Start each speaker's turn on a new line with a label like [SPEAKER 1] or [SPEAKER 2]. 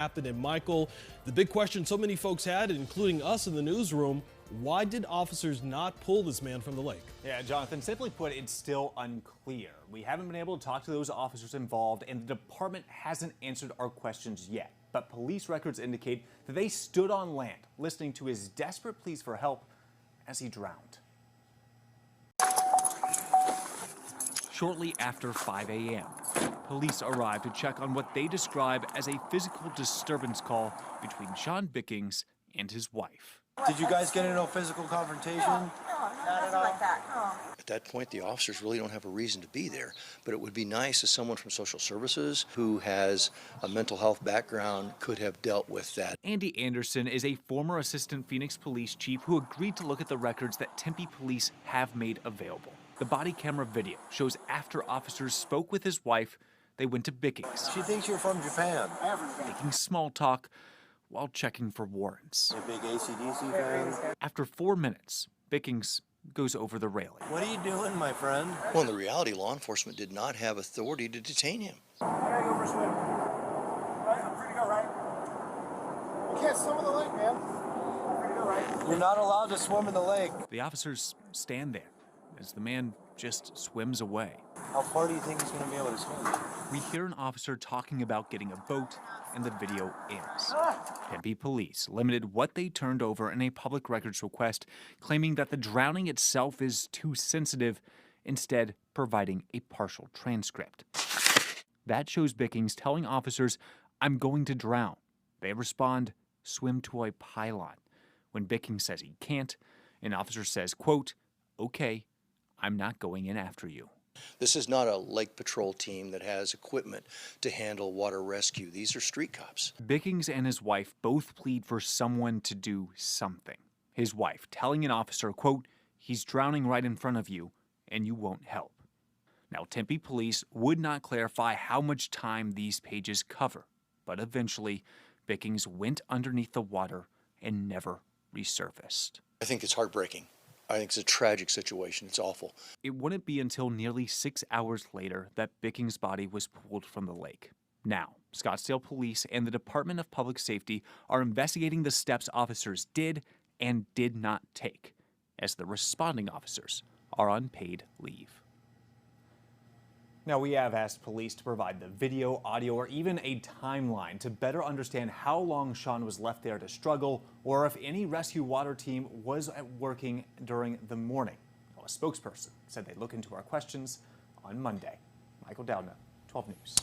[SPEAKER 1] happened. And Michael, the big question so many folks had, including us in the newsroom, why did officers not pull this man from the lake?
[SPEAKER 2] Yeah, Jonathan, simply put, it's still unclear. We haven't been able to talk to those officers involved, and the department hasn't answered our questions yet. But police records indicate that they stood on land, listening to his desperate pleas for help as he drowned. Shortly after 5 a.m., police arrived to check on what they describe as a physical disturbance call between Sean Bickings and his wife.
[SPEAKER 3] Did you guys get into a physical confrontation?
[SPEAKER 4] No, nothing like that. No.
[SPEAKER 5] At that point, the officers really don't have a reason to be there, but it would be nice if someone from social services who has a mental health background could have dealt with that.
[SPEAKER 2] Andy Anderson is a former assistant Phoenix police chief who agreed to look at the records that Tempe police have made available. The body camera video shows after officers spoke with his wife, they went to Bickings.
[SPEAKER 3] She thinks you're from Japan.
[SPEAKER 2] Making small talk while checking for warrants.
[SPEAKER 3] A big AC/DC fan.
[SPEAKER 2] After 4 minutes, Bickings goes over the railing.
[SPEAKER 3] What are you doing, my friend?
[SPEAKER 5] Well, in the reality, law enforcement did not have authority to detain him.
[SPEAKER 6] I gotta go for a swim. Right? I'm free to go, right? You can't swim in the lake, man. I'm free to go, right?
[SPEAKER 3] You're not allowed to swim in the lake.
[SPEAKER 2] The officers stand there as the man just swims away.
[SPEAKER 3] How far do you think he's going to be able to swim?
[SPEAKER 2] We hear an officer talking about getting a boat, and the video ends. Tempe police limited what they turned over in a public records request, claiming that the drowning itself is too sensitive, instead providing a partial transcript. That shows Bickings telling officers, "I'm going to drown." They respond, "Swim to a pylon." When Bickings says he can't, an officer says, quote, "Okay, I'm not going in after you."
[SPEAKER 5] This is not a lake patrol team that has equipment to handle water rescue. These are street cops.
[SPEAKER 2] Bickings and his wife both plead for someone to do something. His wife telling an officer, quote, "He's drowning right in front of you, and you won't help." Now, Tempe police would not clarify how much time these pages cover, but eventually, Bickings went underneath the water and never resurfaced.
[SPEAKER 5] I think it's heartbreaking. I think it's a tragic situation. It's awful.
[SPEAKER 2] It wouldn't be until nearly 6 hours later that Bickings' body was pulled from the lake. Now, Scottsdale Police and the Department of Public Safety are investigating the steps officers did and did not take, as the responding officers are on paid leave. Now, we have asked police to provide the video, audio, or even a timeline to better understand how long Sean was left there to struggle, or if any rescue water team was working during the morning. A spokesperson said they'd look into our questions on Monday. Michael Doudna, 12 News.